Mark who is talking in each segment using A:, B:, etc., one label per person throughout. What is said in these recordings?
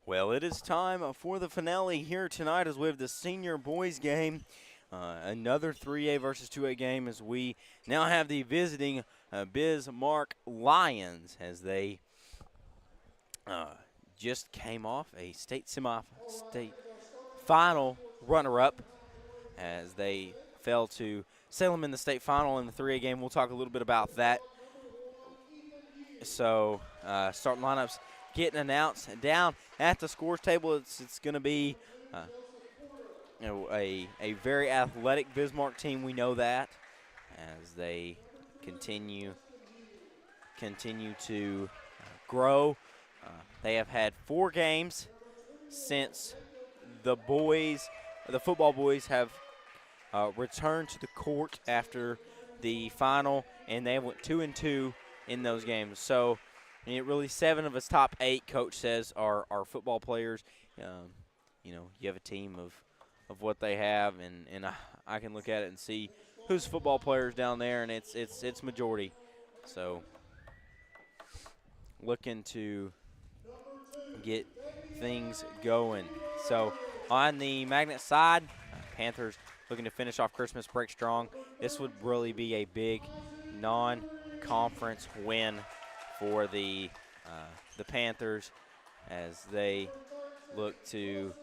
A: Well, it is time for the finale here tonight as we have the senior boys game. Another 3A versus 2A game as we now have the visiting Bismarck Lions as they just came off a state final runner-up as they fell to Salem in the state final in the 3A game. We'll talk a little bit about that. So starting lineups getting announced down at the scores table. It's going to be a very athletic Bismarck team. We know that as they continue to grow. They have had 4 games since the football boys have returned to the court after the final, and they went 2-2 in those games. So, really 7 of its top 8, coach says, are football players. You have a team of what they have, and I can look at it and see who's football players down there, and it's majority. So, looking to get things going. So, on the Magnet side, Panthers looking to finish off Christmas break strong. This would really be a big non-conference win for the Panthers as they look to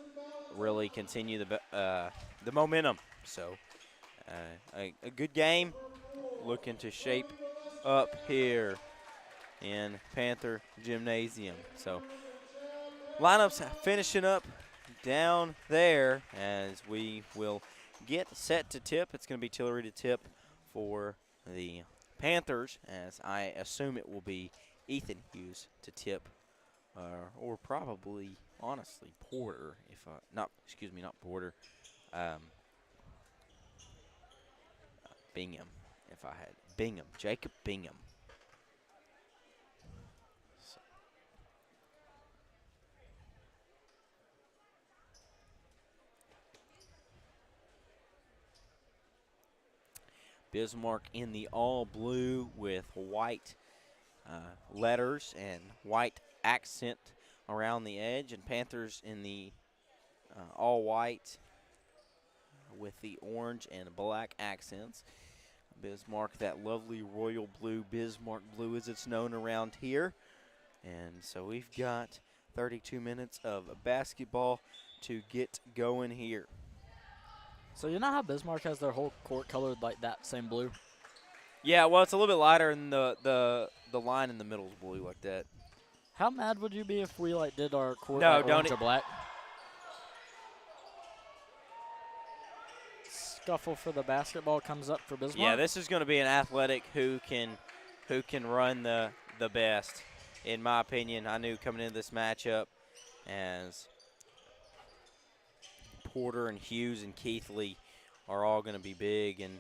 A: really continue the momentum. So a good game looking to shape up here in Panther Gymnasium. So lineups finishing up down there as we will get set to tip. It's going to be Tillery to tip for the Panthers, as I assume it will be Ethan Hughes to tip, or probably, honestly, Porter. Not Porter, Bingham. Jacob Bingham. Bismarck in the all blue with white letters and white accent around the edge, and Panthers in the all white with the orange and black accents. Bismarck, that lovely royal blue, Bismarck blue as it's known around here. And so we've got 32 minutes of basketball to get going here.
B: So you know how Bismarck has their whole court colored like that same blue?
A: Yeah, well, it's a little bit lighter, and the line in the middle is blue like that.
B: How mad would you be if we did our court
A: don't
B: orange or black? Scuffle for the basketball comes up for Bismarck.
A: Yeah, this is going to be an athletic who can run the best, in my opinion. I knew coming into this matchup as Porter and Hughes and Keithley are all going to be big, and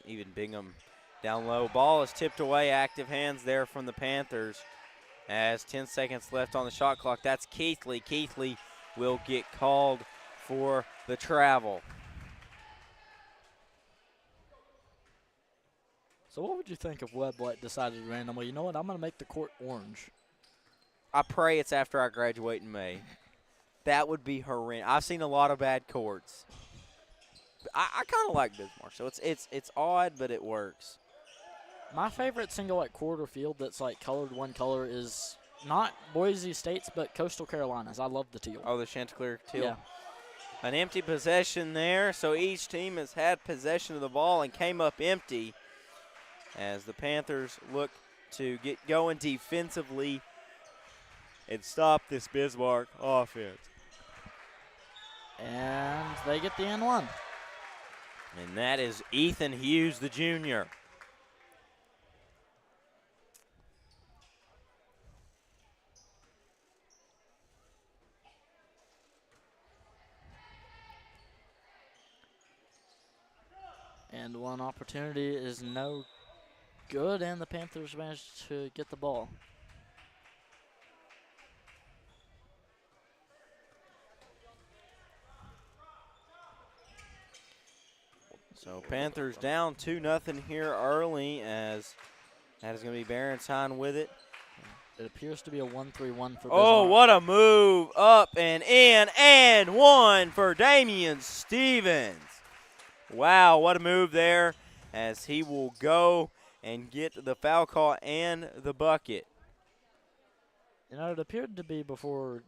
A: even Bingham down low. Ball is tipped away. Active hands there from the Panthers as 10 seconds left on the shot clock. That's Keithley. Keithley will get called for the travel.
B: So what would you think if Webb decided randomly, you know what, I'm going to make the court orange?
A: I pray it's after I graduate in May. That would be horrendous. I've seen a lot of bad courts. I kind of like Bismarck, so it's odd, but it works.
B: My favorite single court or field that's colored one color is not Boise State's, but Coastal Carolinas. I love the teal.
A: Oh, the Chanticleer teal.
B: Yeah.
A: An empty possession there, so each team has had possession of the ball and came up empty as the Panthers look to get going defensively and stop this Bismarck offense.
B: And they get the and one.
A: And that is Ethan Hughes, the junior.
B: And one opportunity is no good, and the Panthers managed to get the ball.
A: So Panthers down 2-0 here early, as that is going to be Barentine with it.
B: It appears to be a 1-3-1 for Bismarck.
A: Oh, what a move. Up and in, and one for Damian Stevens. Wow, what a move there as he will go and get the foul call and the bucket.
B: You know, it appeared to be before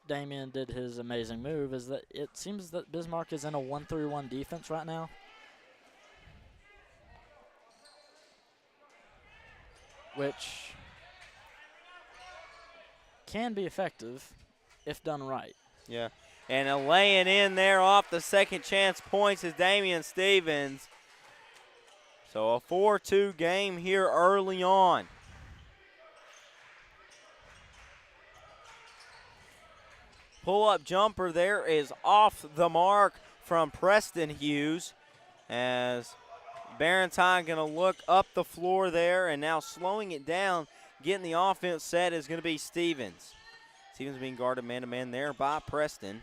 B: Damian did his amazing move is that it seems that Bismarck is in a 1-3-1 defense right now. Which can be effective if done right.
A: Yeah, and a laying in there off the second chance points is Damian Stevens. So a 4-2 game here early on. Pull-up jumper there is off the mark from Preston Hughes as Barentine going to look up the floor there, and now slowing it down, getting the offense set is going to be Stevens. Stevens being guarded man-to-man there by Preston.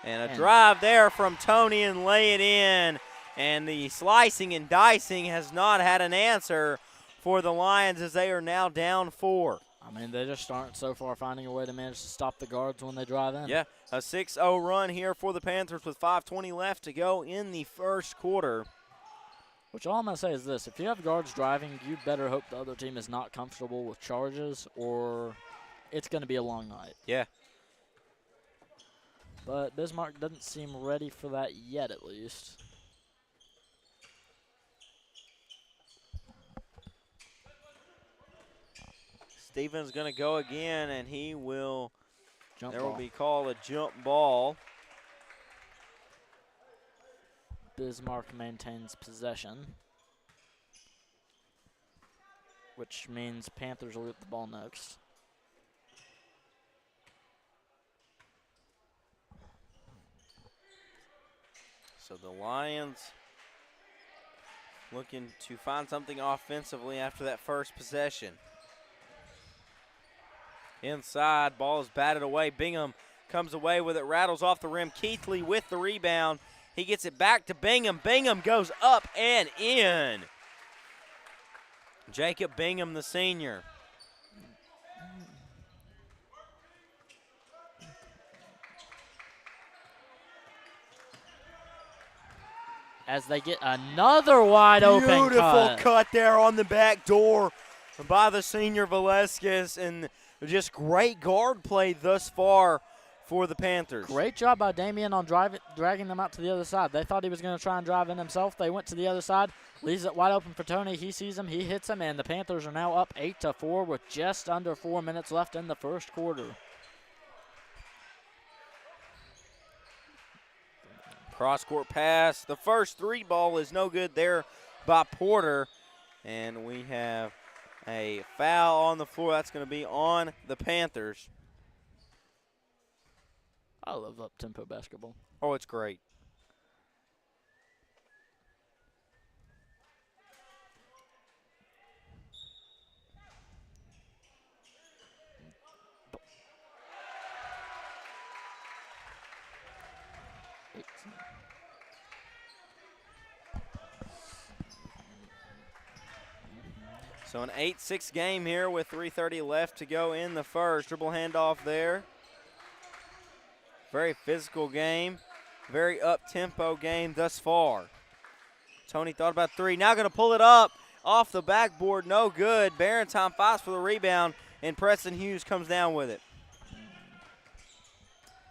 A: And a drive there from Tony and lay it in. And the slicing and dicing has not had an answer for the Lions as they are now down 4.
B: I mean, they just aren't so far finding a way to manage to stop the guards when they drive in.
A: Yeah, a 6-0 run here for the Panthers with 5:20 left to go in the first quarter.
B: Which all I'm going to say is this. If you have guards driving, you better hope the other team is not comfortable with charges or it's going to be a long night.
A: Yeah.
B: But Bismarck doesn't seem ready for that yet, at least.
A: Stevens going to go again, and he will, will be called a jump ball.
B: Bismarck maintains possession, which means Panthers will get the ball next.
A: So the Lions looking to find something offensively after that first possession. Inside, ball is batted away. Bingham comes away with it, rattles off the rim. Keithley with the rebound. He gets it back to Bingham. Bingham goes up and in. Jacob Bingham, the senior.
B: As they get another wide open cut.
A: Beautiful cut there on the back door by the senior Velasquez, and just great guard play thus far for the Panthers.
B: Great job by Damian on dragging them out to the other side. They thought he was going to try and drive in himself. They went to the other side, leaves it wide open for Tony. He sees him, he hits him, and the Panthers are now up 8-4 with just under 4 minutes left in the first quarter.
A: Cross-court pass. The first three ball is no good there by Porter, and we have a foul on the floor. That's going to be on the Panthers.
B: I love up-tempo basketball.
A: Oh, it's great. So an 8-6 game here with 3:30 left to go in the first. Dribble handoff there. Very physical game. Very up-tempo game thus far. Tony thought about three. Now going to pull it up off the backboard. No good. Barentine fights for the rebound, and Preston Hughes comes down with it.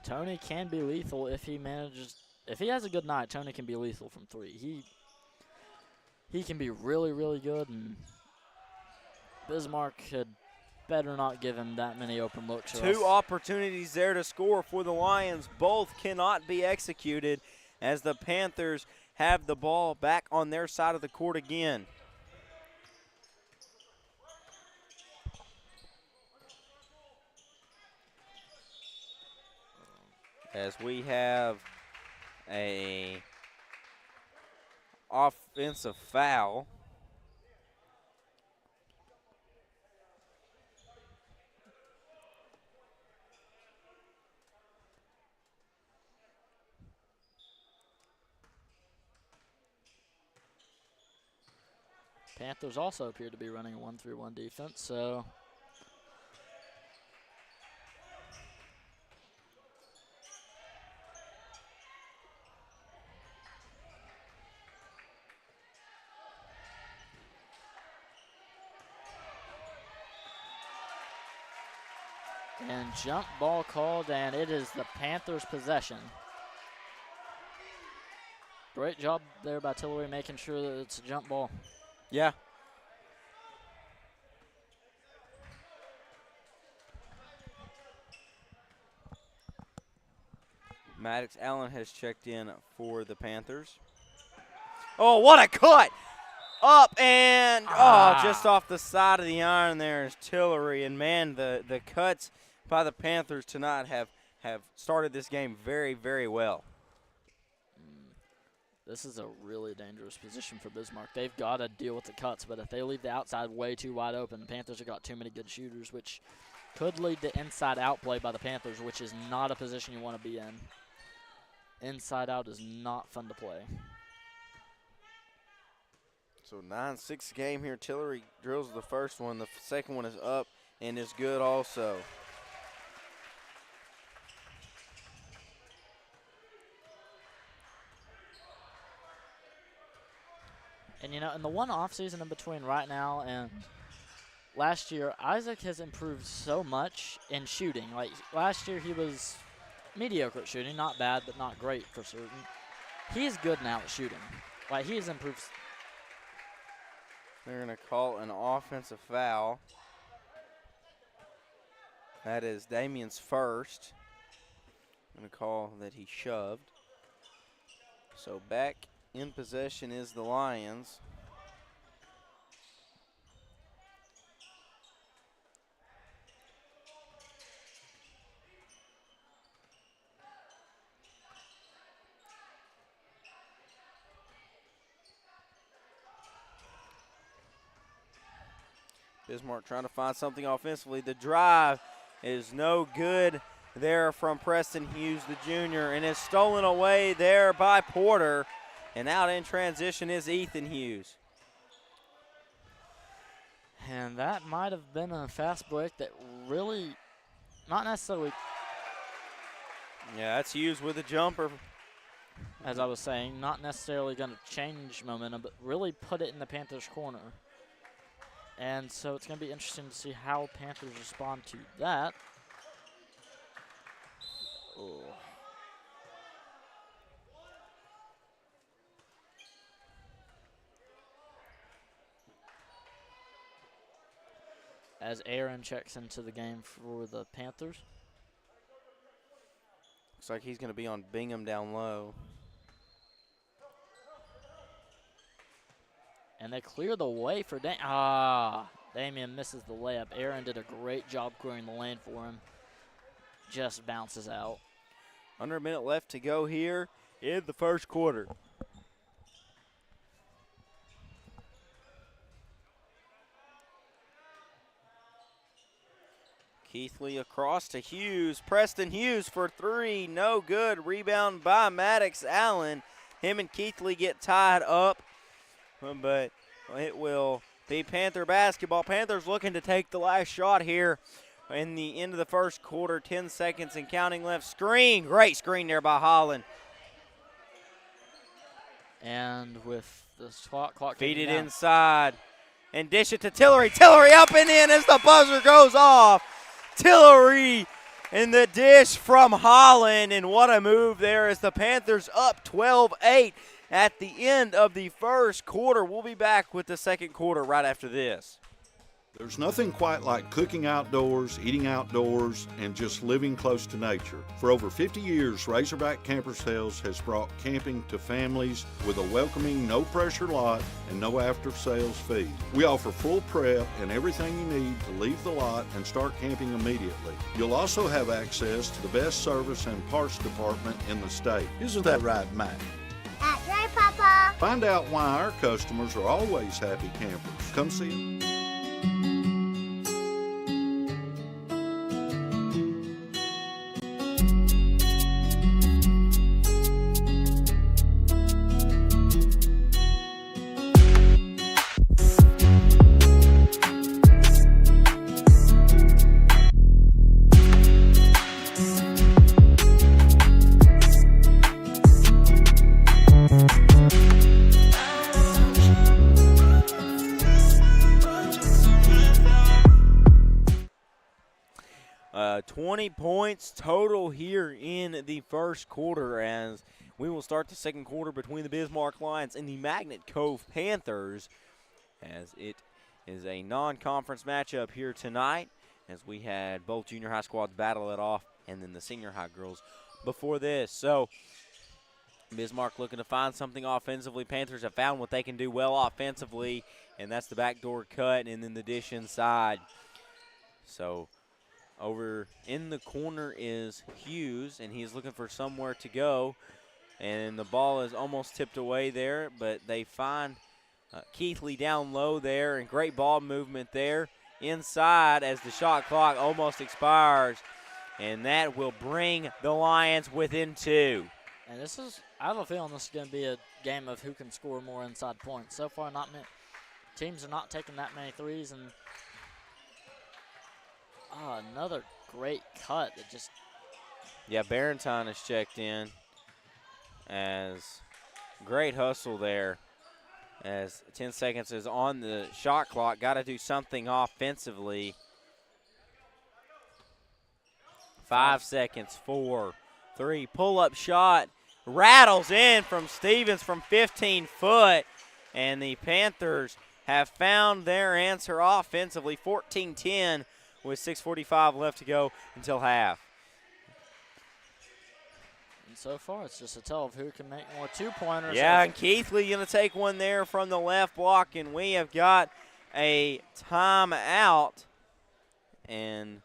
B: Tony can be lethal if he manages. If he has a good night, Tony can be lethal from three. He can be really, really good, and Bismarck had better not give him that many open looks.
A: Two opportunities there to score for the Lions. Both cannot be executed as the Panthers have the ball back on their side of the court again. As we have a offensive foul.
B: Panthers also appear to be running a 1-3-1 defense, so and jump ball called, and it is the Panthers' possession. Great job there by Tillery making sure that it's a jump ball.
A: Yeah. Maddox Allen has checked in for the Panthers. Oh, what a cut! Up and, just off the side of the iron there is Tillery. And, man, the cuts by the Panthers tonight have started this game very, very well.
B: This is a really dangerous position for Bismarck. They've got to deal with the cuts, but if they leave the outside way too wide open, the Panthers have got too many good shooters, which could lead to inside-out play by the Panthers, which is not a position you want to be in. Inside-out is not fun to play.
A: So 9-6 game here. Tillery drills the first one. The second one is up and is good also.
B: And, you know, in the one off-season in between right now and last year, Isaac has improved so much in shooting. Like, last year he was mediocre at shooting. Not bad, but not great for certain. He's good now at shooting. Like, he has improved.
A: They're going to call an offensive foul. That is Damien's first. I'm going to call that he shoved. So back in possession is the Lions. Bismarck trying to find something offensively. The drive is no good there from Preston Hughes, the junior, and is stolen away there by Porter. And out in transition is Ethan Hughes.
B: And that might have been a fast break that really, not necessarily.
A: Yeah, that's Hughes with a jumper.
B: As I was saying, not necessarily going to change momentum, but really put it in the Panthers' corner. And so it's going to be interesting to see how Panthers respond to that. Oh. As Aaron checks into the game for the Panthers.
A: Looks like he's going to be on Bingham down low.
B: And they clear the way for Damien misses the layup. Aaron did a great job clearing the lane for him. Just bounces out.
A: Under a minute left to go here in the first quarter. Keithley across to Hughes. Preston Hughes for three. No good. Rebound by Maddox Allen. Him and Keithley get tied up. But it will be Panther basketball. Panthers looking to take the last shot here in the end of the first quarter. 10 seconds and counting left. Screen. Great screen there by Holland.
B: And with the clock
A: feed it
B: down
A: inside and dish it to Tillery. Tillery up and in as the buzzer goes off. Tillery in the dish from Holland. And what a move there as the Panthers up 12-8 at the end of the first quarter. We'll be back with the second quarter right after this.
C: There's nothing quite like cooking outdoors, eating outdoors, and just living close to nature. For over 50 years, Razorback Camper Sales has brought camping to families with a welcoming, no-pressure lot and no after-sales fee. We offer full prep and everything you need to leave the lot and start camping immediately. You'll also have access to the best service and parts department in the state. Isn't that right, Matt?
D: That's right, Papa.
C: Find out why our customers are always happy campers. Come see them.
A: 20 points total here in the first quarter as we will start the second quarter between the Bismarck Lions and the Magnet Cove Panthers, as it is a non-conference matchup here tonight, as we had both junior high squads battle it off and then the senior high girls before this. So Bismarck looking to find something offensively. Panthers have found what they can do well offensively, and that's the backdoor cut and then the dish inside. So over in the corner is Hughes, and he's looking for somewhere to go. And the ball is almost tipped away there, but they find Keithley down low there, and great ball movement there inside as the shot clock almost expires. And that will bring the Lions within 2.
B: And I have a feeling this is going to be a game of who can score more inside points. So far, not many teams are not taking that many threes, and another great cut that just.
A: Yeah, Barentine is checked in as great hustle there as 10 seconds is on the shot clock. Got to do something offensively. 5 seconds, 4, 3, pull-up shot, rattles in from Stevens from 15 foot, and the Panthers have found their answer offensively, 14-10 with 6:45 left to go until half.
B: And so far, it's just a tell of who can make more two-pointers.
A: Yeah, and Keithley going to take one there from the left block, and we have got a timeout. And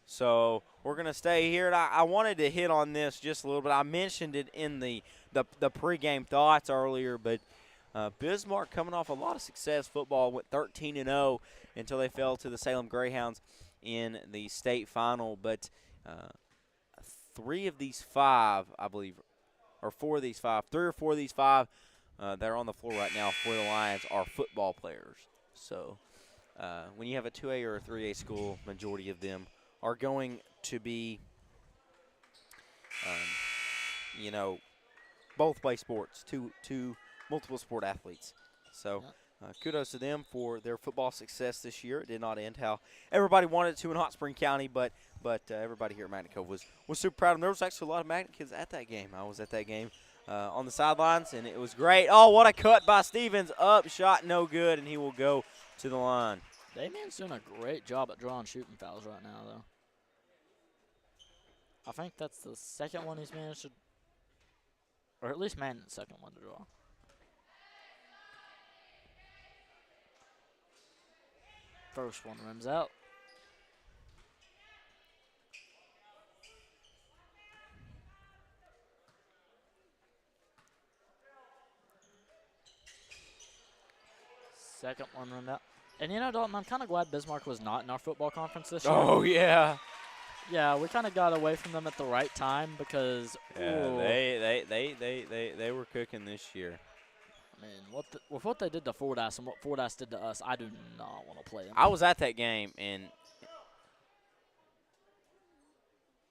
A: so we're going to stay here. And I wanted to hit on this just a little bit. I mentioned it in the pregame thoughts earlier, but Bismarck coming off a lot of success. Football went 13-0 until they fell to the Salem Greyhounds in the state final. But 3 of these 5, I believe, or 4 of these 5, 3 or 4 of these 5 that are on the floor right now for the Lions are football players. So when you have a 2A or a 3A school, majority of them are going to be, both play sports, two multiple sport athletes. So kudos to them for their football success this year. It did not end how everybody wanted it to in Hot Spring County, but everybody here at Magnet Cove was super proud of them. There was actually a lot of Magnet kids at that game. I was at that game on the sidelines, and it was great. Oh, what a cut by Stevens. Up, shot no good, and he will go to the line.
B: Damien's doing a great job at drawing shooting fouls right now, though. I think that's the second one he's managed to, or at least Manning's second one to draw. First one rims out. Second one rimmed out. And Dalton, I'm kind of glad Bismarck was not in our football conference this year.
A: Oh, yeah.
B: Yeah, we kind of got away from them at the right time because
A: they were cooking this year.
B: I mean, with what they did to Fordyce and what Fordyce did to us, I do not want to play them.
A: I was at that game, and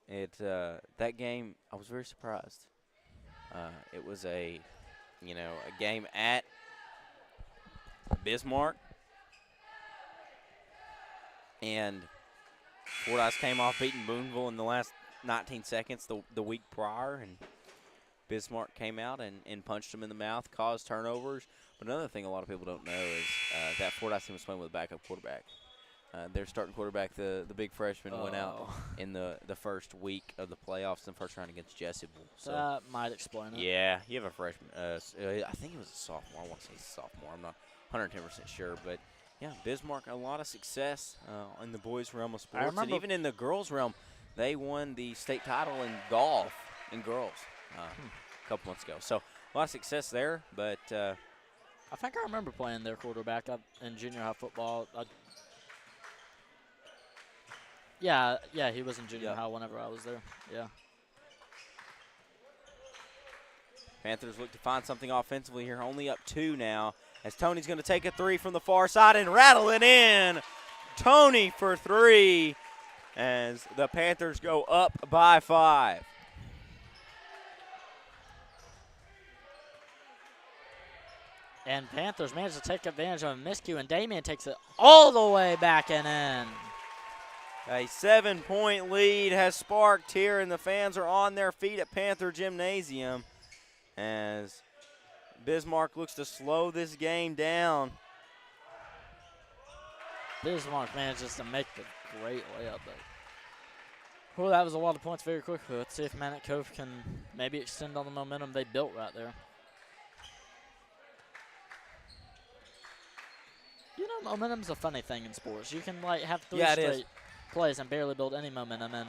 A: that game I was very surprised. It was a game at Bismarck, and Fordyce came off beating Boonville in the last 19 seconds the week prior, and Bismarck came out and punched him in the mouth, caused turnovers. But another thing a lot of people don't know is that Fordyce team was playing with a backup quarterback. Their starting quarterback, the big freshman, went out in the first week of the playoffs in the first round against Jesseville. So
B: that might explain it.
A: Yeah, you have a freshman. I think he was a sophomore. I want to say he's a sophomore. I'm not 110% sure, but yeah, Bismarck, a lot of success in the boys' realm of sports. And even in the girls' realm, they won the state title in golf in girls a couple months ago. So a lot of success there, but
B: I think I remember playing their quarterback in junior high football. Yeah, he was in junior high whenever I was there. Yeah.
A: Panthers look to find something offensively here, only up 2 now, as Tony's going to take a 3 from the far side and rattle it in. Tony for 3 as the Panthers go up by 5.
B: And Panthers managed to take advantage of a miscue, and Damien takes it all the way back and in.
A: A 7-point lead has sparked here, and the fans are on their feet at Panther Gymnasium as Bismarck looks to slow this game down.
B: Bismarck manages to make the great layup, though. That was a lot of points very quickly. Let's see if Cove can maybe extend on the momentum they built right there. You know, momentum's a funny thing in sports. You can have three straight plays and barely build any momentum, and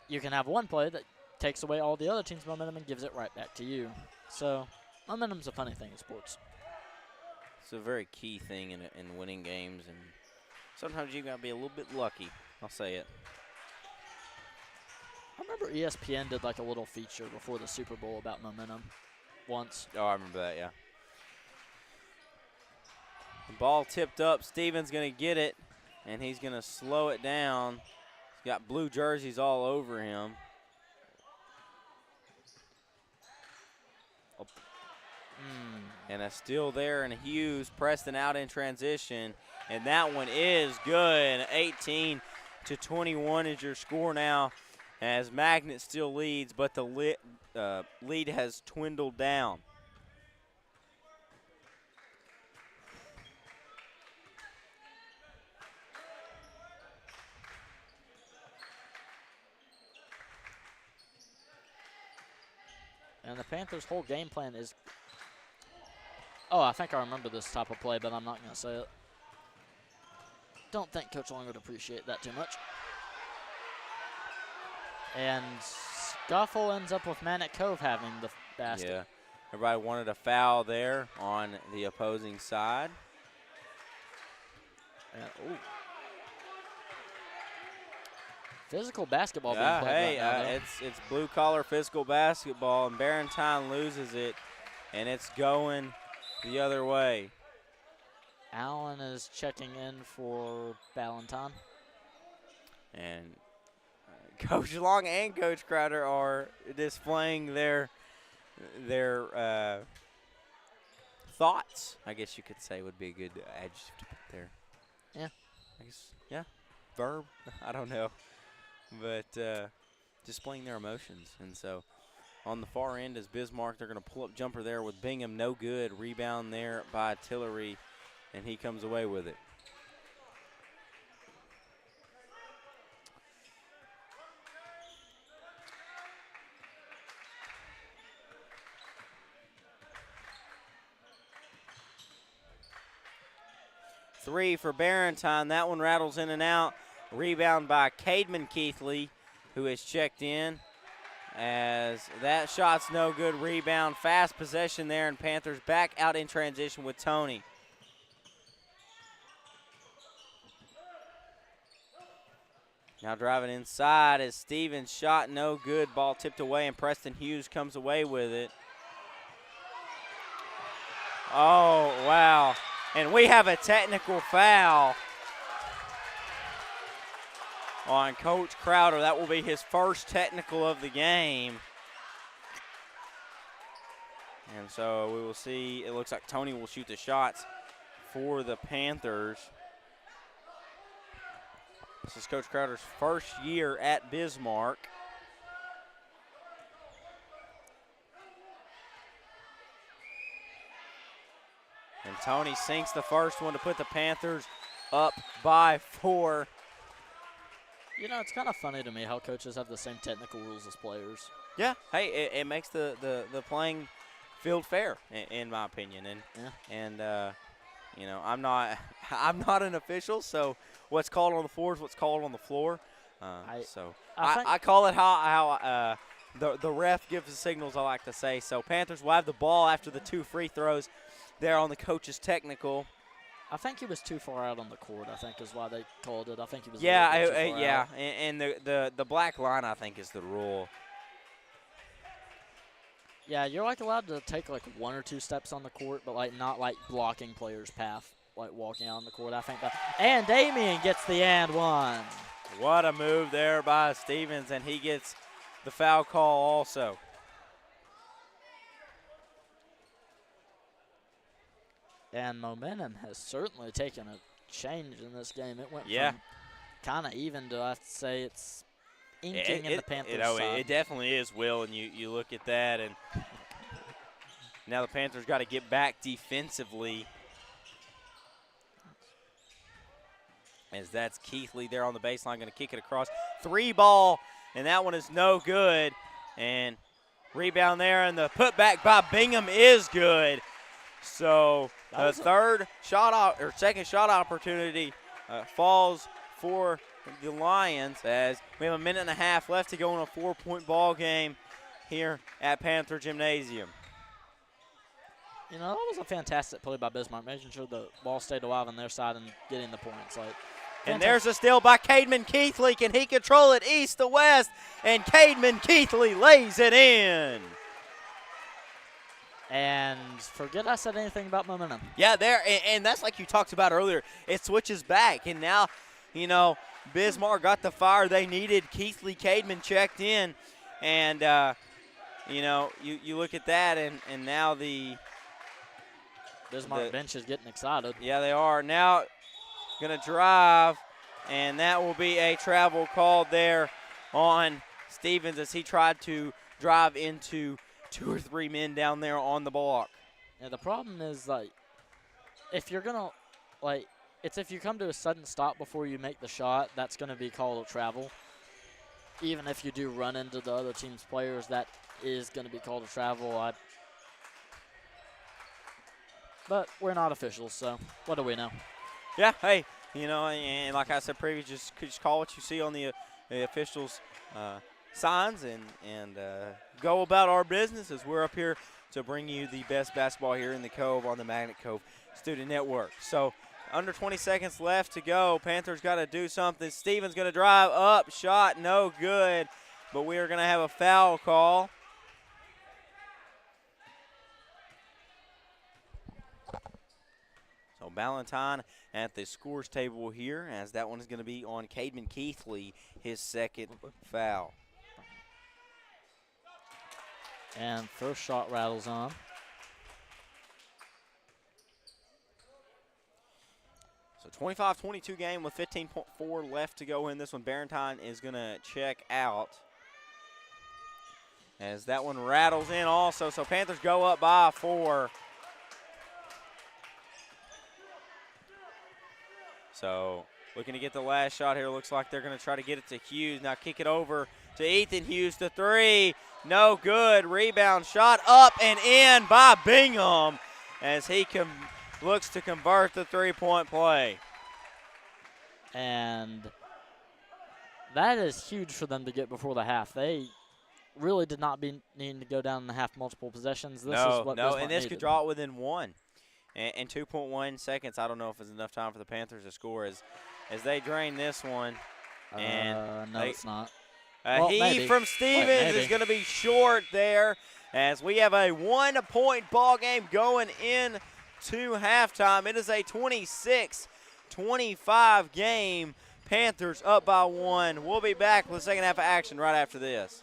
B: you can have one play that takes away all the other team's momentum and gives it right back to you. So momentum's a funny thing in sports.
A: It's a very key thing in winning games, and sometimes you got to be a little bit lucky. I'll say it.
B: I remember ESPN did a little feature before the Super Bowl about momentum once.
A: Oh, I remember that, yeah. The ball tipped up. Stevens going to get it, and he's going to slow it down. He's got blue jerseys all over him. And a steal there, and Hughes, Preston out in transition, and that one is good. 18-21 is your score now, as Magnet still leads, but the lead has dwindled down.
B: And the Panthers' whole game plan is, I think I remember this type of play, but I'm not going to say it. Don't think Coach Long would appreciate that too much. And scuffle ends up with Cove having the basket.
A: Yeah, everybody wanted a foul there on the opposing side.
B: And, physical basketball being played right now,
A: it's blue-collar physical basketball, and Barrentine loses it, and it's going the other way.
B: Allen is checking in for Ballantyne.
A: And Coach Long and Coach Crowder are displaying their thoughts, I guess you could say would be a good adjective to put there.
B: Yeah.
A: I guess, yeah. Verb, I don't know. But displaying their emotions. And so on the far end is Bismarck. They're going to pull up jumper there with Bingham. No good. Rebound there by Tillery, and he comes away with it. Three for Barrentine. That one rattles in and out. Rebound by Cademan Keithley, who has checked in. As that shot's no good. Rebound. Fast possession there, and Panthers back out in transition with Tony. Now driving inside is Stevens. Shot no good. Ball tipped away, and Preston Hughes comes away with it. Oh, wow. And we have a technical foul on Coach Crowder. That will be his first technical of the game. And so we will see, it looks like Tony will shoot the shots for the Panthers. This is Coach Crowder's first year at Bismarck. And Tony sinks the first one to put the Panthers up by 4.
B: You know, it's kind of funny to me how coaches have the same technical rules as players.
A: Yeah, hey, it makes the playing field fair, in my opinion. And you know, I'm not an official, so what's called on the floor is what's called on the floor. I call it how the ref gives the signals, I like to say. So Panthers will have the ball after the 2 free throws there on the coach's technical.
B: I think he was too far out on the court, I think is why they called it. I think he was
A: yeah,
B: too far out.
A: And the black line, I think, is the rule.
B: Yeah, you're allowed to take 1 or 2 steps on the court, but not blocking players' path, walking out on the court. I think that. And Damien gets the and one.
A: What a move there by Stevens, and he gets the foul call also.
B: And momentum has certainly taken a change in this game. It went from kind of even. Do I say it's inching in the Panthers' side?
A: It definitely is, Will, and you look at that, and now the Panthers got to get back defensively. As that's Keithley there on the baseline, going to kick it across. 3-ball, and that one is no good. And rebound there, and the putback by Bingham is good. So the second shot opportunity falls for the Lions as we have a minute and a half left to go in a 4-point ball game here at Panther Gymnasium.
B: You know, that was a fantastic play by Bismarck, making sure the ball stayed alive on their side and getting the points.
A: And there's a steal by Cademan Keithley. Can he control it east to west? And Cademan Keithley lays it in.
B: And forget I said anything about momentum.
A: Yeah, and that's like you talked about earlier. It switches back, and now, you know, Bismarck got the fire they needed. Keithley Cademan checked in, and, you know, you look at that, and now the
B: Bismarck bench is getting excited.
A: Yeah, they are. Now going to drive, and that will be a travel called there on Stevens as he tried to drive into 2 or 3 men down there on the block.
B: Yeah, the problem is, if you're going to, it's if you come to a sudden stop before you make the shot, that's going to be called a travel. Even if you do run into the other team's players, that is going to be called a travel. But we're not officials, so what do we know?
A: Yeah, hey, you know, and like I said previously, just call what you see on the officials' signs and go about our business as we're up here to bring you the best basketball here in the Cove on the Magnet Cove Student Network. So under 20 seconds left to go. Panthers got to do something. Stevens going to drive up, shot, no good, but we are going to have a foul call. So Ballantyne at the scores table here, as that one is going to be on Cademan Keithley, his second foul.
B: And first shot rattles on.
A: So 25-22 game with 15.4 left to go in this one. Ballantyne is going to check out as that one rattles in also. So Panthers go up by 4. So looking to get the last shot here. Looks like they're going to try to get it to Hughes. Now kick it over to Ethan Hughes, the 3. No good. Rebound shot up and in by Bingham as he looks to convert the 3-point play.
B: And that is huge for them to get before the half. They really did not need to go down in the half multiple possessions. This is what Bismarck
A: and this
B: needed.
A: could draw it within 1. And 2.1 seconds, I don't know if it's enough time for the Panthers to score as they drain this one. And
B: it's not.
A: A heave from Stevens is going to be short there as we have a 1-point ball game going into halftime. It is a 26-25 game. Panthers up by 1. We'll be back with the second half of action right after this.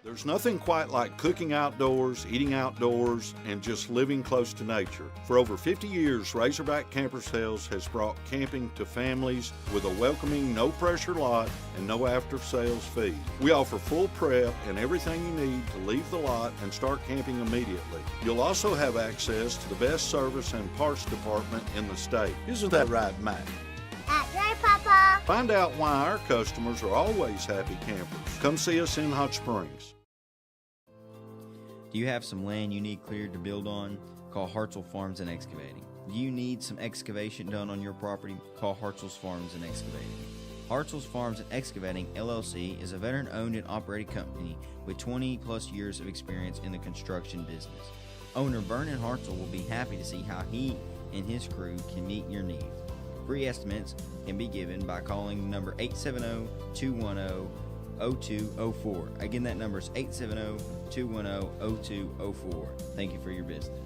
C: There's nothing quite like cooking outdoors, eating outdoors, and just living close to nature. For over 50 years, Razorback Camper Sales has brought camping to families with a welcoming, no-pressure lot and no after-sales fee. We offer full prep and everything you need to leave the lot and start camping immediately. You'll also have access to the best service and parts department in the state. Isn't that right, Matt?
D: That's right, Papa.
C: Find out why our customers are always happy campers. Come see us in Hot Springs.
E: Do you have some land you need cleared to build on? Call Hartzell Farms and Excavating. Do you need some excavation done on your property? Call Hartzell's Farms and Excavating. Hartzell's Farms and Excavating, LLC is a veteran-owned and operated company with 20-plus years of experience in the construction business. Owner Vernon Hartzell will be happy to see how he and his crew can meet your needs. Free estimates can be given by calling number 870-210-0204. Again, that number is 870-210-0204. Thank you for your business.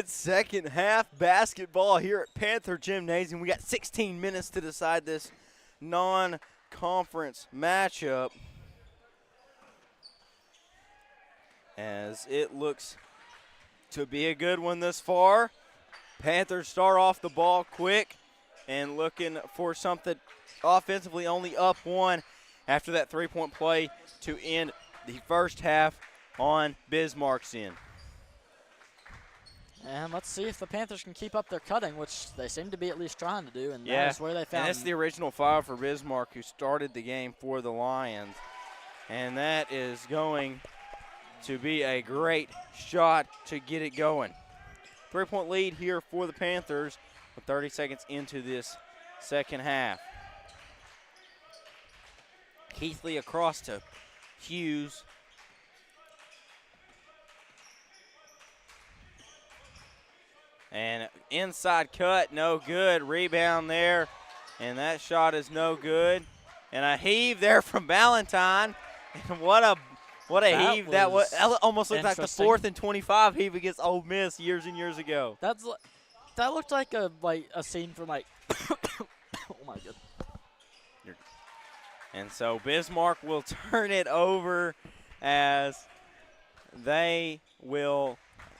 A: It's second half basketball here at Panther Gymnasium. We got 16 minutes to decide this non-conference matchup, as it looks to be a good one thus far. Panthers start off the ball quick and looking for something offensively, only up one after that three-point play to end the first half on Bismarck's end.
B: And let's see if the Panthers can keep up their cutting, which they seem to be at least trying to do, and
A: Yeah,
B: that is where they found.
A: and that's the original foul for Bismarck, who started the game for the Lions. And that is going to be a great shot to get it going. Three-point lead here for the Panthers with 30 seconds into this second half. Keithley across to Hughes. And inside cut, no good. Rebound there, and that shot is no good. And a heave there from Valentine. And what a heave that was. That almost looked like the 4th and 25 heave against Ole Miss years and years ago.
B: That looked like a scene from oh my goodness.
A: And so Bismarck will turn it over as they will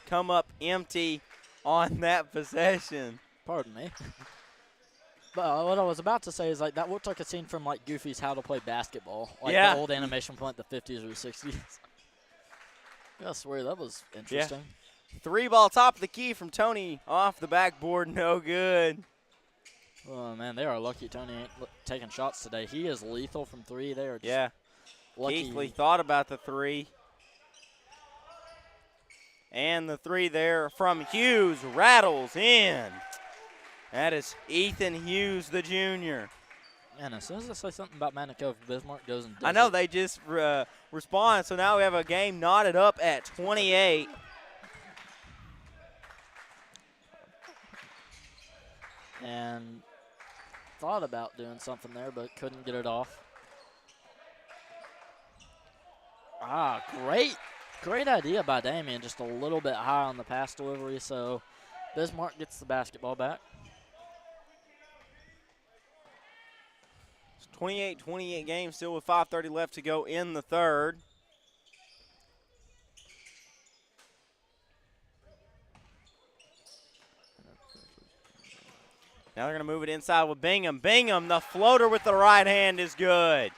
A: come up empty on that possession.
B: Pardon me. But what I was about to say is that looked like a scene from Goofy's How to Play Basketball, the old animation from the 50s or the 60s. I swear that was interesting.
A: Yeah. 3-ball top of the key from Tony off the backboard, no good.
B: Oh man, they are lucky Tony ain't taking shots today. He is lethal from three. They are just lucky.
A: Keithley thought about the three. And the three there from Hughes rattles in. That is Ethan Hughes, the junior.
B: Man, as soon as I say something about Cove, Bismarck goes and does
A: I know,
B: it.
A: they just respond. So now we have a game knotted up at 28.
B: And thought about doing something there, but couldn't get it off. Great idea by Damien, just a little bit high on the pass delivery, so Bismarck gets the basketball back.
A: It's 28-28 game, still with 5:30 left to go in the third. Now they're going to move it inside with Bingham. Bingham, the floater with the right hand is good.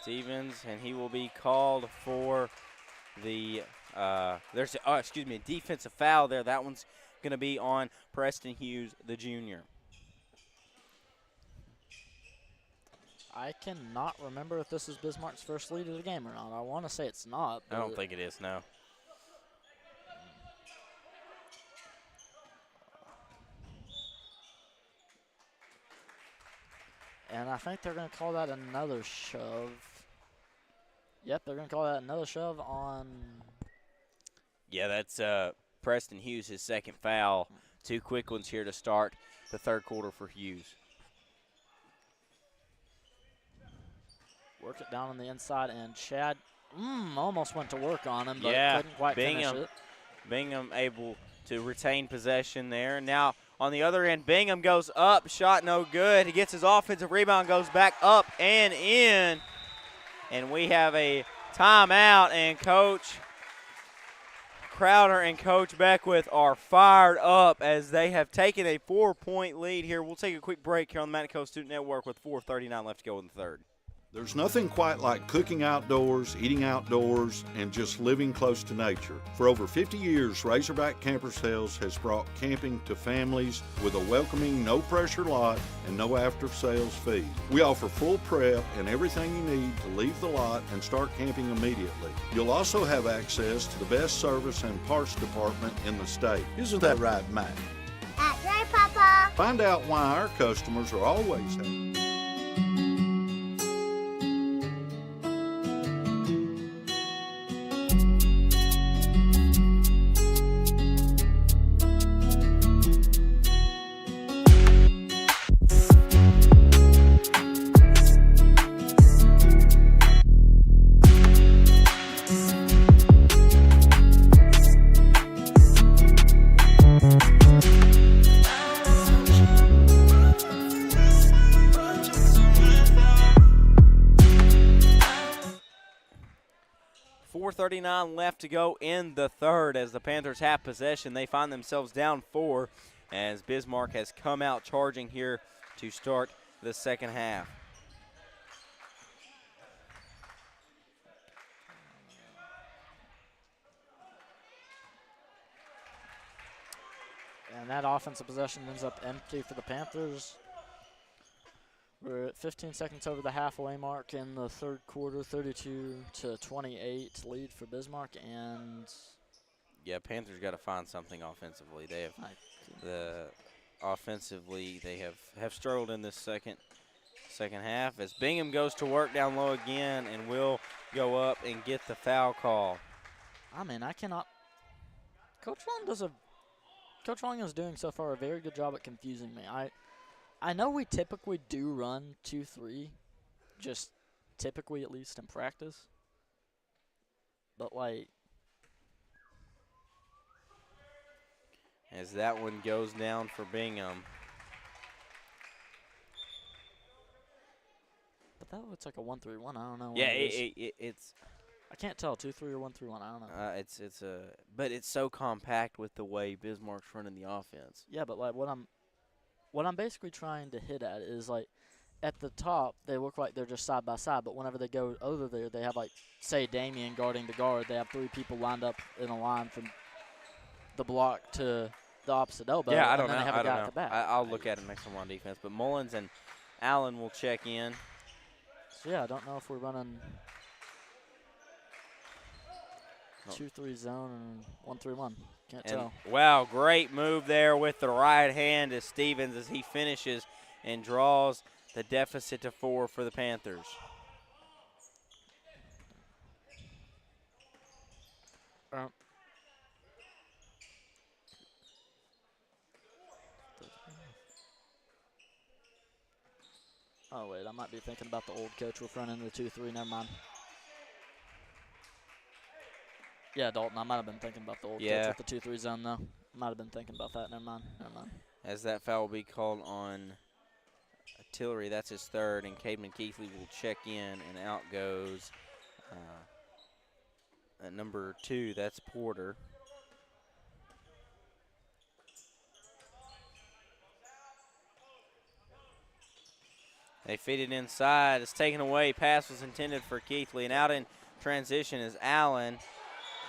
A: Stevens, and he will be called for the a defensive foul there. That one's going to be on Preston Hughes, the junior.
B: I cannot remember if this is Bismarck's first lead of the game or not. I want to say it's not.
A: I don't think it is, no.
B: And I think they're going to call that another shove. Yep, they're going to call that another shove on.
A: Yeah, that's Preston Hughes, his second foul. Two quick ones here to start the third quarter for Hughes.
B: Work it down on the inside, and Chad almost went to work on him, but couldn't quite finish it.
A: Bingham able to retain possession there. Now on the other end, Bingham goes up, shot no good. He gets his offensive rebound, goes back up and in. And we have a timeout, and Coach Crowder and Coach Beckwith are fired up as they have taken a 4-point lead here. We'll take a quick break here on the Manico Student Network with 4:39 left to go in the third.
C: There's nothing quite like cooking outdoors, eating outdoors, and just living close to nature. For over 50 years, Razorback Camper Sales has brought camping to families with a welcoming, no-pressure lot and no after-sales fees. We offer full prep and everything you need to leave the lot and start camping immediately. You'll also have access to the best service and parts department in the state. Isn't that right, Matt?
D: That's right, Papa.
C: Find out why our customers are always happy.
A: 4:39 left to go in the third as the Panthers have possession. They find themselves down 4 as Bismarck has come out charging here to start the second half.
B: And that offensive possession ends up empty for the Panthers. We're at 15 seconds over the halfway mark in the third quarter, 32-28 lead for Bismarck. And
A: yeah, Panthers got to find something offensively. They have offensively they have struggled in this second half as Bingham goes to work down low again and will go up and get the foul call.
B: I mean, I cannot. Coach Long is doing so far a very good job at confusing me. I know we typically do run 2-3, just typically at least in practice. But like,
A: as that one goes down for Bingham.
B: but that looks like a 1-3-1. I don't know.
A: Yeah,
B: what it is.
A: it's
B: I can't tell 2-3 or 1-3-1. I don't know.
A: but it's so compact with the way Bismarck's running the offense.
B: Yeah, but like what I'm basically trying to hit at is like at the top they look like they're just side by side, but whenever they go over there, they have like say Damien guarding the guard. They have 3 people lined up in a line from the block to the opposite elbow.
A: Yeah, I don't
B: and then
A: know.
B: They have
A: I
B: a guy
A: don't
B: at
A: know.
B: the back.
A: I'll look at it next time on defense. But Mullins and Allen will check in.
B: So yeah, I don't know if we're running 2-3 zone and 1-3-1. Can't tell.
A: Wow, great move there with the right hand to Stevens as he finishes and draws the deficit to 4 for the Panthers.
B: Oh, wait, I might be thinking about the old coach. We're running the 2-3. Never mind. Yeah, Dalton, I might have been thinking about the old coach with the 2-3 zone, though. Might have been thinking about that. Never mind.
A: As that foul will be called on Tillery, that's his third, and Cademan Keithley will check in, and out goes at number 2, that's Porter. They feed it inside. It's taken away. Pass was intended for Keithley. And out in transition is Allen,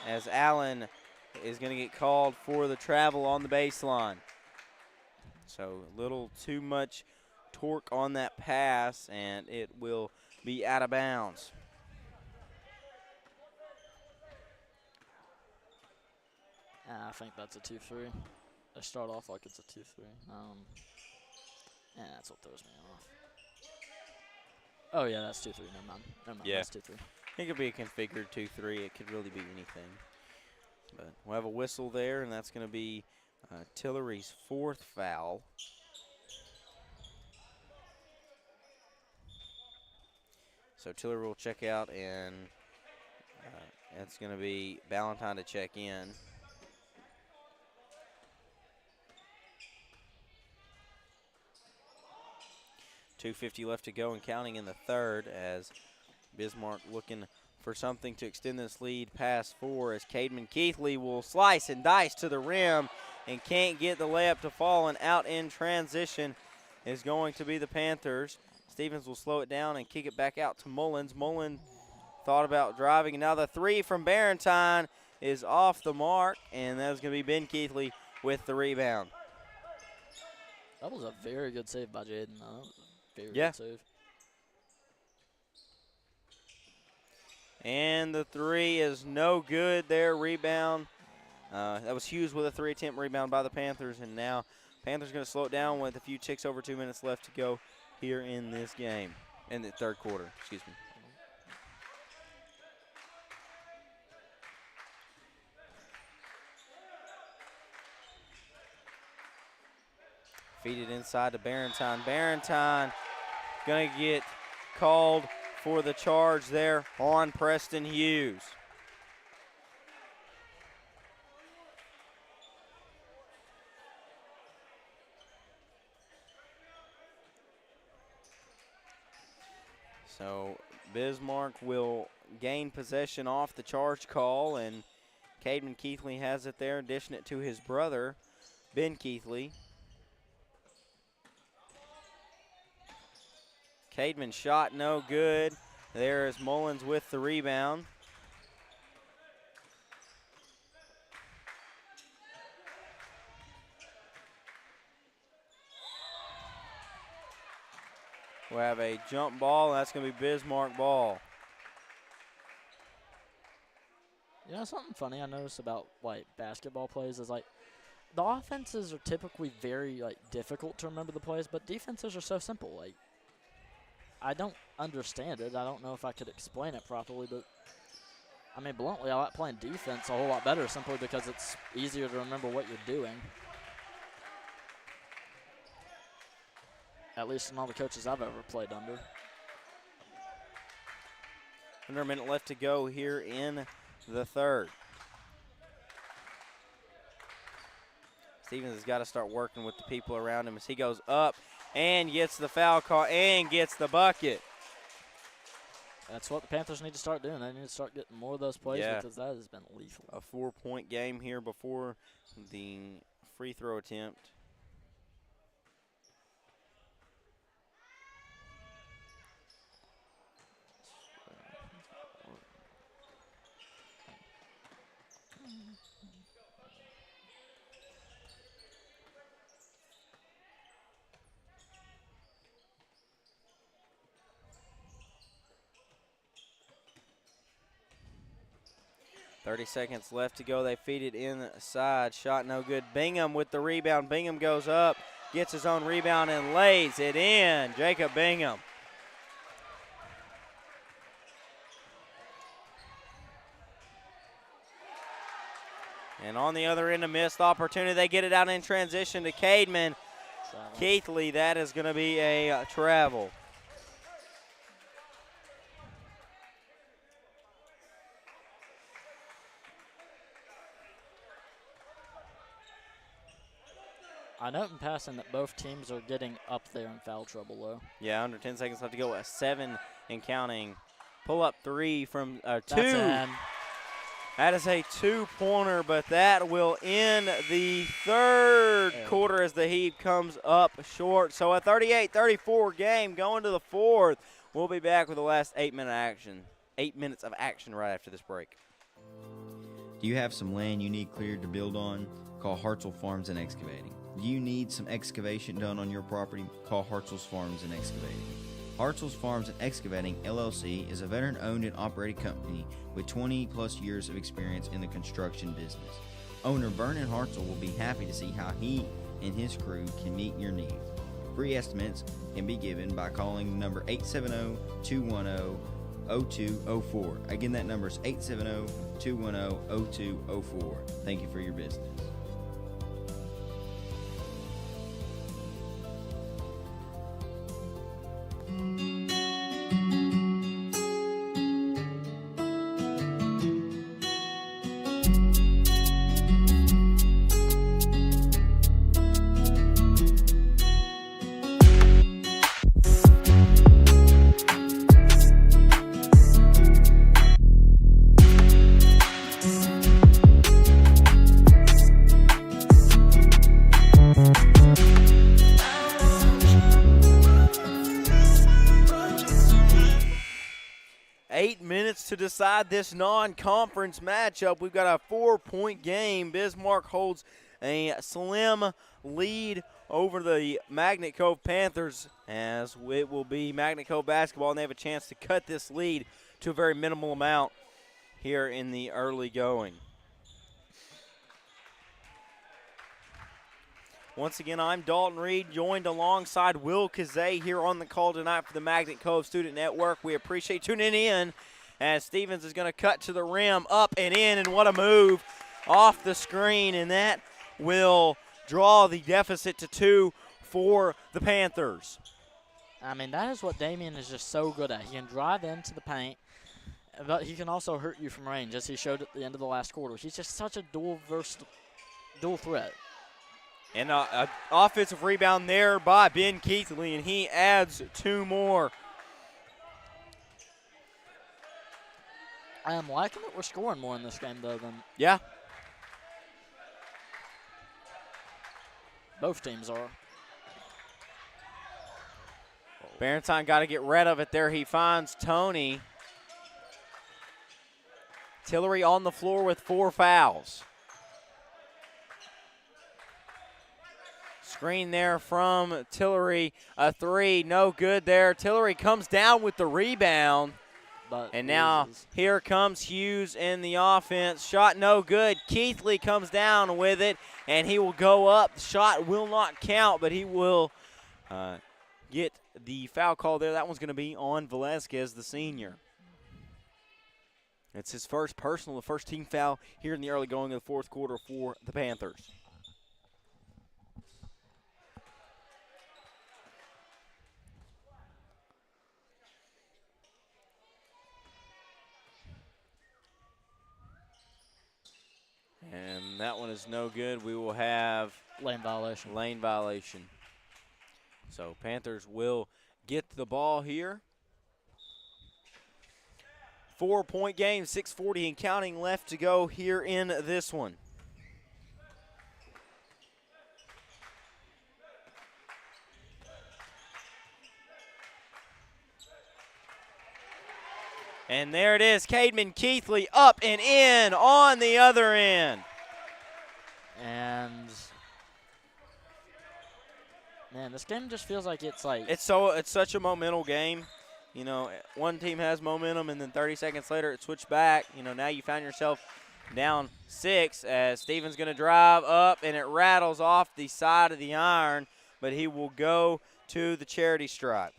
A: as Allen is going to get called for the travel on the baseline. So a little too much torque on that pass, and it will be out of bounds.
B: I think that's a 2-3. They start off like it's a 2-3. Yeah, that's what throws me off. Oh, yeah, that's 2-3. Never mind.
A: Yeah.
B: That's 2-3.
A: It could be a configured 2-3. It could really be anything. But we'll have a whistle there, and that's going to be Tillery's 4th foul. So Tillery will check out, and it's going to be Ballantyne to check in. .250 left to go and counting in the third as Bismarck looking for something to extend this lead past 4 as Cademan Keithley will slice and dice to the rim and can't get the layup to fall, and out in transition is going to be the Panthers. Stevens will slow it down and kick it back out to Mullins. Mullins thought about driving, and now the 3 from Ballantyne is off the mark, and that is going to be Ben Keithley with the rebound.
B: That was a very good save by Jaden. That was a very good save.
A: And the 3 is no good there. Rebound. That was Hughes with a 3-attempt rebound by the Panthers. And now Panthers going to slow it down with a few ticks over 2 minutes left to go here in this game. In the third quarter, excuse me. Feed it inside to Ballantyne. Ballantyne going to get called for the charge there on Preston Hughes. So Bismarck will gain possession off the charge call, and Cademan Keithley has it there, dishing it to his brother, Ben Keithley. Cademan shot no good. There is Mullins with the rebound. We'll have a jump ball, and that's going to be Bismarck ball.
B: You know, something funny I noticed about, like, basketball plays is, like, the offenses are typically very, like, difficult to remember the plays, but defenses are so simple. Like, I don't understand it. I don't know if I could explain it properly, but, I mean, bluntly, I like playing defense a whole lot better simply because it's easier to remember what you're doing. At least in all the coaches I've ever played under.
A: Under a minute left to go here in the third. Stevens has got to start working with the people around him as he goes up and gets the foul call and gets the bucket.
B: That's what the Panthers need to start doing. They need to start getting more of those plays because that has been lethal.
A: A 4-point game here before the free throw attempt. .30 seconds left to go. They feed it inside. Shot no good. Bingham with the rebound. Bingham goes up, gets his own rebound, and lays it in. Jacob Bingham. And on the other end, a missed opportunity. They get it out in transition to Cademan Keithley. That is going to be a travel.
B: I note in passing that both teams are getting up there in foul trouble, though.
A: Yeah, under 10 seconds left to go. A 7 and counting. Pull-up 3 from 2.
B: That's
A: That is a 2-pointer, but that will end the third quarter as the Heat comes up short. So a 38-34 game going to the fourth. We'll be back with the last 8 minutes of action right after this break.
E: Do you have some land you need cleared to build on? Call Hartzell Farms and Excavating. Do you need some excavation done on your property? Call Hartzell's Farms and Excavating. Hartzell's Farms and Excavating, LLC, is a veteran-owned and operated company with 20-plus years of experience in the construction business. Owner Vernon Hartzell will be happy to see how he and his crew can meet your needs. Free estimates can be given by calling number 870-210-0204. Again, that number is 870-210-0204. Thank you for your business.
A: 8 minutes to decide this non-conference matchup. We've got a 4-point game. Bismarck holds a slim lead over the Magnet Cove Panthers, as it will be Magnet Cove basketball, and they have a chance to cut this lead to a very minimal amount here in the early going. Once again, I'm Dalton Reed, joined alongside Will Kazay here on the call tonight for the Magnet Cove Student Network. We appreciate tuning in as Stevens is going to cut to the rim, up and in, and what a move off the screen, and that will draw the deficit to 2 for the Panthers.
B: I mean, that is what Damian is just so good at. He can drive into the paint, but he can also hurt you from range, as he showed at the end of the last quarter. He's just such a dual threat.
A: And an offensive rebound there by Ben Keithley, and he adds 2 more.
B: I am liking that we're scoring more in this game, though, than
A: Yeah.
B: both teams are.
A: Barentine got to get rid of it there. He finds Tony. Tillery on the floor with 4 fouls. Screen there from Tillery. A 3, no good there. Tillery comes down with the rebound. And now here comes Hughes in the offense. Shot no good. Keithley comes down with it, and he will go up. The shot will not count, but he will get the foul call there. That one's going to be on Velasquez, the senior. It's his first personal, the first team foul here in the early going of the fourth quarter for the Panthers. And that one is no good. We will have
B: lane violation.
A: Lane violation. So Panthers will get the ball here. 4-point game, 6:40 and counting left to go here in this one. And there it is, Cademan Keithley up and in on the other end.
B: And man, this game just feels like it's
A: such a momental game. You know, one team has momentum, and then 30 seconds later it switched back. You know, now you found yourself down 6 as Stevens going to drive up, and it rattles off the side of the iron, but he will go to the charity stripe.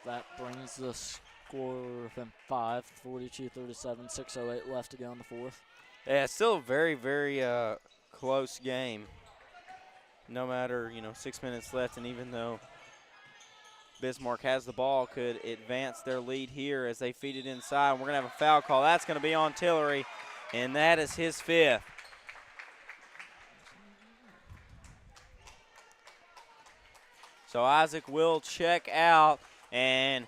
B: That brings the score within 5, 42-37, 6:08 left to go in the fourth.
A: Yeah, it's still a very, very close game. No matter, 6 minutes left, and even though Bismarck has the ball, could advance their lead here as they feed it inside. We're going to have a foul call. That's going to be on Tillery, and that is his 5th. So Isaac will check out. And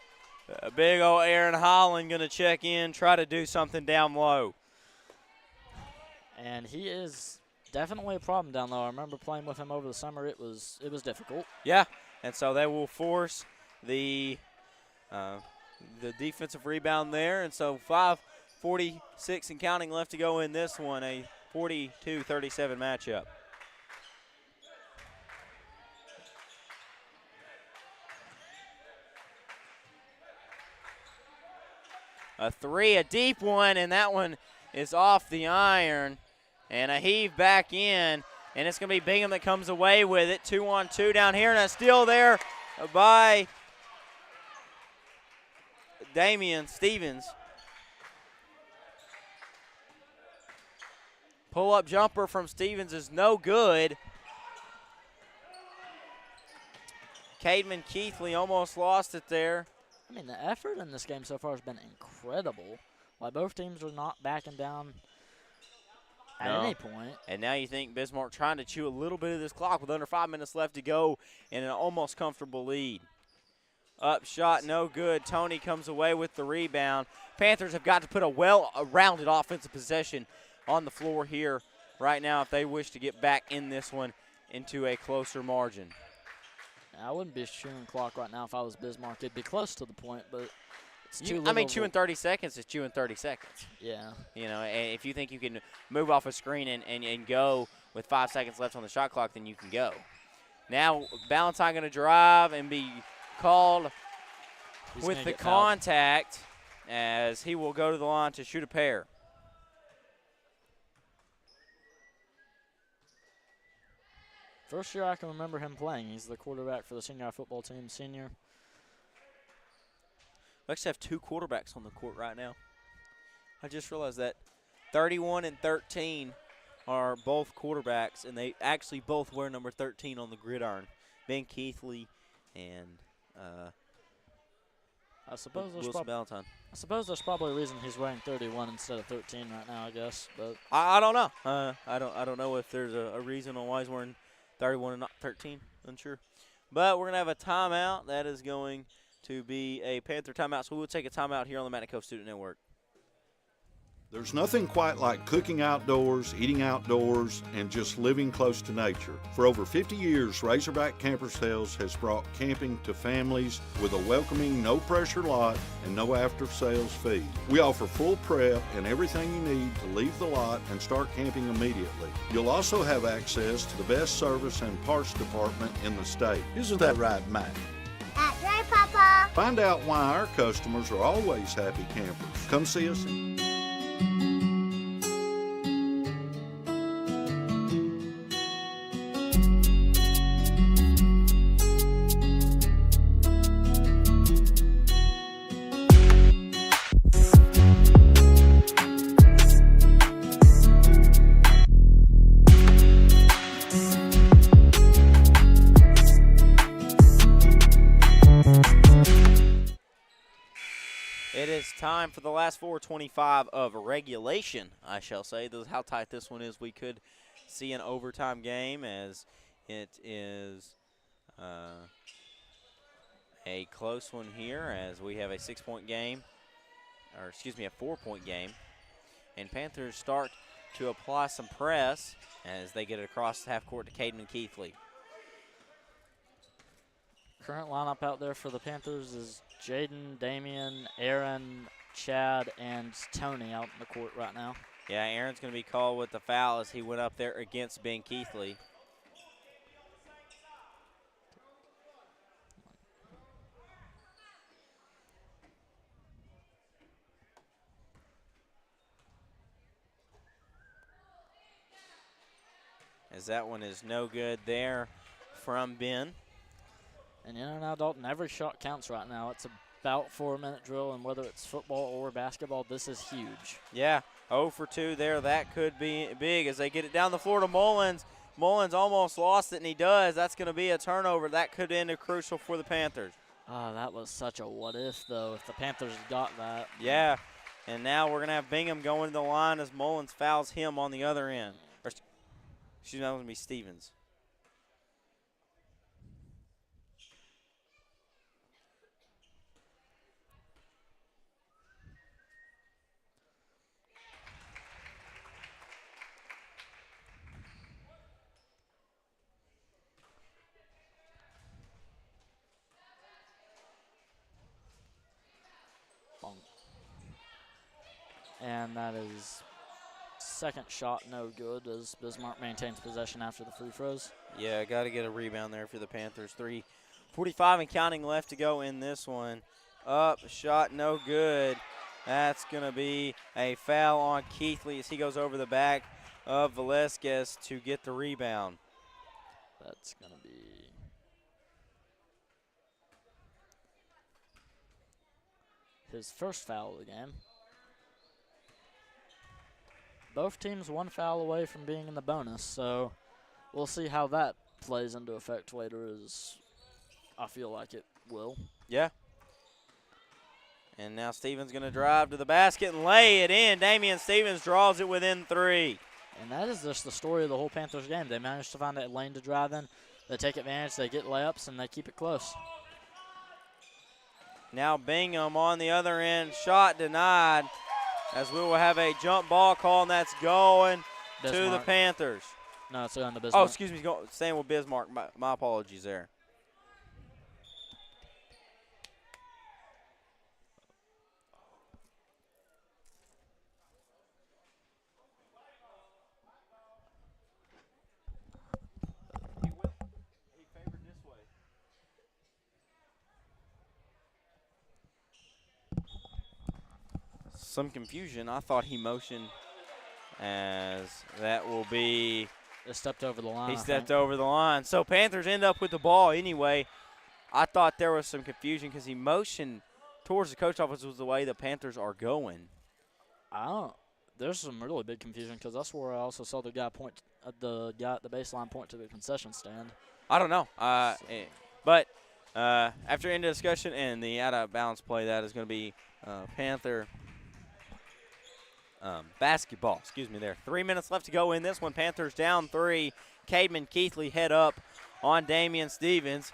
A: big old Aaron Holland going to check in, try to do something down low.
B: And he is definitely a problem down low. I remember playing with him over the summer. It was difficult.
A: Yeah, and so they will force the defensive rebound there. And so 5:46 and counting left to go in this one, a 42-37 matchup. A 3, a deep one, and that one is off the iron. And a heave back in, and it's going to be Bingham that comes away with it. 2-on-2 down here, and a steal there by Damian Stevens. Pull-up jumper from Stevens is no good. Cademan Keithley almost lost it there.
B: I mean, the effort in this game so far has been incredible. Like, both teams are not backing down at any point.
A: And now you think Bismarck trying to chew a little bit of this clock with under 5 minutes left to go in an almost comfortable lead. Up shot, no good. Tony comes away with the rebound. Panthers have got to put a well-rounded offensive possession on the floor here right now if they wish to get back in this one into a closer margin.
B: I wouldn't be chewing clock right now if I was Bismarck. It'd be close to the point, but it's too little.
A: I mean, chewing 30 seconds is chewing 30 seconds.
B: Yeah.
A: And if you think you can move off a screen and go with 5 seconds left on the shot clock, then you can go. Now, Ballantyne going to drive and be called with the contact as he will go to the line to shoot a pair.
B: First year I can remember him playing. He's the quarterback for the senior football team, senior.
A: We actually have 2 quarterbacks on the court right now. I just realized that 31 and 13 are both quarterbacks, and they actually both wear number 13 on the gridiron. Ben Keithley and
B: I suppose there's
A: Wilson Valentine.
B: I suppose there's probably a reason he's wearing 31 instead of 13 right now, I guess. But
A: I don't know. I don't know if there's a reason on why he's wearing 31 and not 13. Unsure. But we're gonna have a timeout. That is going to be a Panther timeout. So we will take a timeout here on the Mountain Cove Student Network.
C: There's nothing quite like cooking outdoors, eating outdoors, and just living close to nature. For over 50 years, Razorback Camper Sales has brought camping to families with a welcoming, no-pressure lot and no after-sales fee. We offer full prep and everything you need to leave the lot and start camping immediately. You'll also have access to the best service and parts department in the state. Isn't that right, Matt?
D: That's right, Papa.
C: Find out why our customers are always happy campers. Come see us.
A: It is time for the last 4:25 of regulation, I shall say. This is how tight this one is. We could see an overtime game as it is a close one here as we have a 6-point game, or excuse me, a 4-point game. And Panthers start to apply some press as they get it across half court to Caden and Keithley.
B: current lineup out there for the Panthers is Jaden, Damian, Aaron, Chad, and Tony out in the court right now.
A: Yeah, Aaron's going to be called with the foul as he went up there against Ben Keithley. As that one is no good there from Ben.
B: And you know now, Dalton, every shot counts right now. It's about 4-minute drill, and whether it's football or basketball, this is huge.
A: Yeah, 0 for 2 there. That could be big as they get it down the floor to Mullins. Mullins almost lost it, and he does. That's going to be a turnover. That could end a crucial for the Panthers.
B: That was such a what-if, though, if the Panthers got that.
A: Yeah, and now we're going to have Bingham going to the line as Mullins fouls him on the other end. Or, excuse me, that was going to be Stevens.
B: And that is second shot no good as Bismarck maintains possession after the free throws.
A: Yeah, got to get a rebound there for the Panthers. 3:45 and counting left to go in this one. Up, shot no good. That's going to be a foul on Keithley as he goes over the back of Velasquez to get the rebound.
B: That's going to be his first foul of the game. Both teams one foul away from being in the bonus, so we'll see how that plays into effect later, as I feel like it will.
A: Yeah. And now Stevens going to drive to the basket and lay it in. Damian Stevens draws it within 3.
B: And that is just the story of the whole Panthers game. They managed to find that lane to drive in. They take advantage, they get layups, and they keep it close.
A: Now Bingham on the other end, shot denied. As we will have a jump ball call, and that's going
B: Bismarck.
A: to the Panthers.
B: No, it's going to Bismarck.
A: Oh, excuse me, staying with Bismarck. My apologies there. He favored this way. Some confusion. I thought he motioned as that will be.
B: They stepped over the line.
A: He stepped over the line. So Panthers end up with the ball anyway. I thought there was some confusion because he motioned towards the coach office was the way the Panthers are going.
B: There's some really big confusion because that's where I also saw the guy the guy at the baseline point to the concession stand.
A: I don't know. But After end of discussion and the out-of-bounds play, that is going to be Panther basketball. Excuse me there. 3 minutes left to go in this one. Panthers down 3. Cademan Keithley head up on Damian Stevens.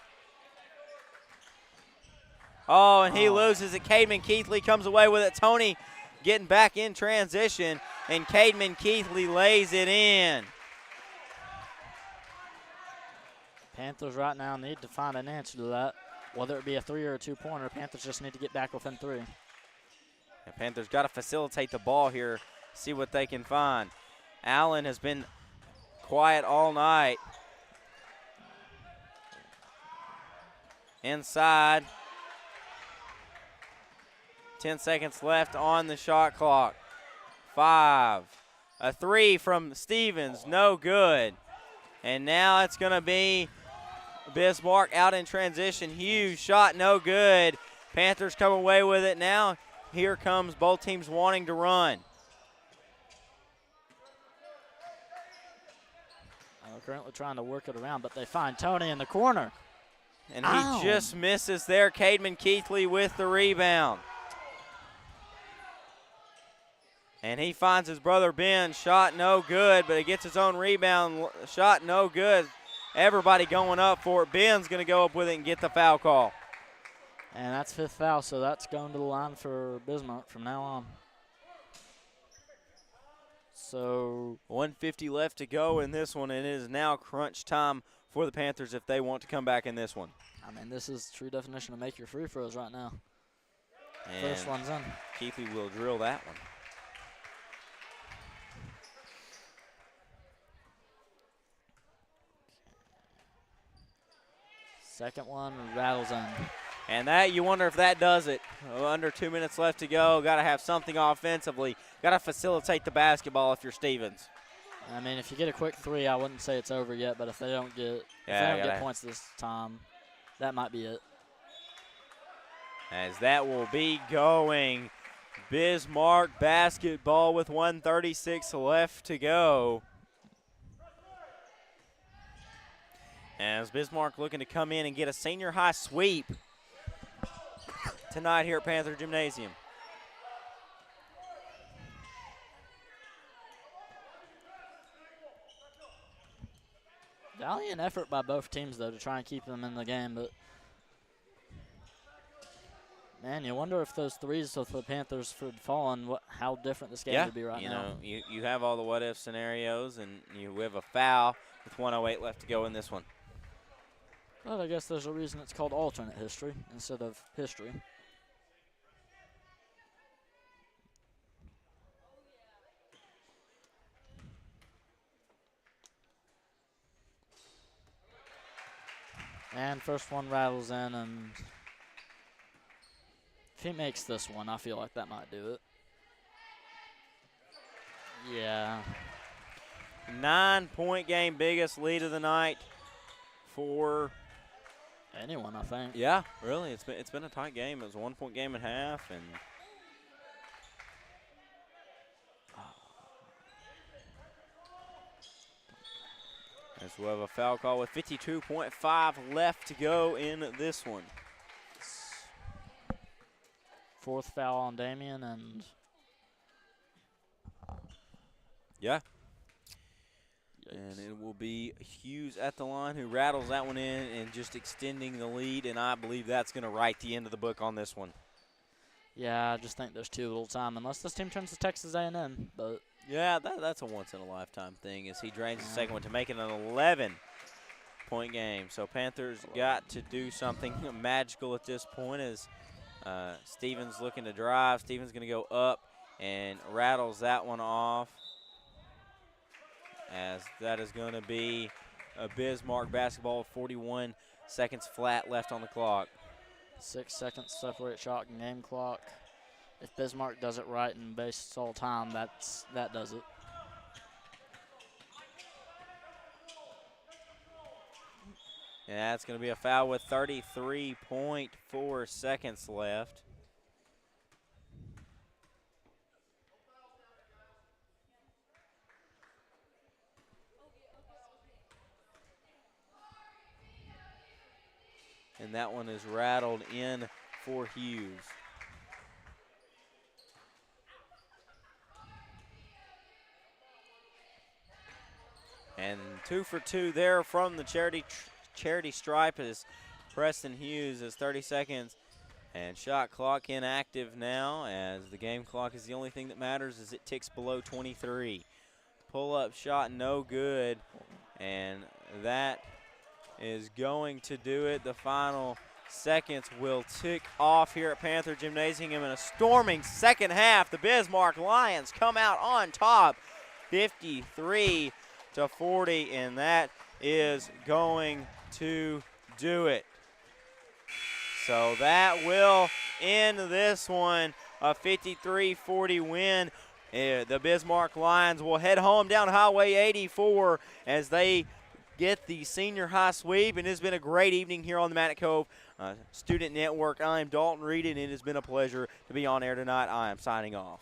A: Oh, and he loses it. Cademan Keithley comes away with it. Tony getting back in transition, and Cademan Keithley lays it in.
B: Panthers right now need to find an answer to that. Whether it be a 3 or a 2-pointer, Panthers just need to get back within 3.
A: The Panthers got to facilitate the ball here, see what they can find. Allen has been quiet all night. Inside. 10 seconds left on the shot clock. 5. A 3 from Stevens, no good. And now it's going to be Bismarck out in transition. Huge shot, no good. Panthers come away with it now. Here comes both teams wanting to run.
B: Currently trying to work it around, but they find Tony in the corner.
A: And he just misses there. Cademan Keithley with the rebound. And he finds his brother Ben. Shot no good, but he gets his own rebound. Shot no good. Everybody going up for it. Ben's going to go up with it and get the foul call.
B: And that's 5th foul, so that's going to the line for Bismarck from now on. So
A: 1:50 left to go in this one, and it is now crunch time for the Panthers if they want to come back in this one.
B: I mean, this is true definition of make your free throws right now.
A: And
B: First one's in.
A: Keithley will drill that one.
B: Second one rattles in.
A: And that, you wonder if that does it. Under 2 minutes left to go. Got to have something offensively. Got to facilitate the basketball if you're Stevens.
B: I mean, if you get a quick 3, I wouldn't say it's over yet, but if they don't get points this time, that might be it.
A: As that will be going. Bismarck basketball with 1:36 left to go. As Bismarck looking to come in and get a senior high sweep tonight here at Panther Gymnasium.
B: Valiant effort by both teams, though, to try and keep them in the game, but man, you wonder if those 3s of the Panthers had fallen, how different this game would be right now.
A: You have all the what-if scenarios, and you have a foul with 1:08 left to go in this one.
B: Well, I guess there's a reason it's called alternate history instead of history. And first one rattles in, and if he makes this one, I feel like that might do it. Yeah.
A: 9-point game, biggest lead of the night for
B: anyone, I think.
A: Yeah, really. It's been a tight game. It was a 1-point game at half, and as we have a foul call with 52.5 left to go in this one.
B: 4th foul on Damian, and
A: yeah. And it will be Hughes at the line who rattles that one in and just extending the lead, and I believe that's going to write the end of the book on this one.
B: Yeah, I just think there's too little time, unless this team turns to Texas A&M. But
A: yeah, that's a once-in-a-lifetime thing as he drains the second one to make it an 11-point game. So Panthers got to do something magical at this point as Stevens looking to drive. Stevens going to go up and rattles that one off, as that is going to be a Bismarck basketball with 41 seconds flat left on the clock.
B: 6 seconds separate shot and game clock. If Bismarck does it right and based all time, that does it.
A: Yeah, it's going to be a foul with 33.4 seconds left. and that one is rattled in for Hughes. And 2 for 2 there from the charity stripe as Preston Hughes is 30 seconds. And shot clock inactive now, as the game clock is the only thing that matters as it ticks below 23. Pull-up shot no good, and that is going to do it. The final seconds will tick off here at Panther Gymnasium in a storming second half. The Bismarck Lions come out on top, 53-40, and that is going to do it. So that will end this one, a 53-40 win. The Bismarck Lions will head home down Highway 84 as they get the senior high sweep. And it's been a great evening here on the Matt Cove Student Network. I'm Dalton Reed, and it has been a pleasure to be on air tonight. I am signing off.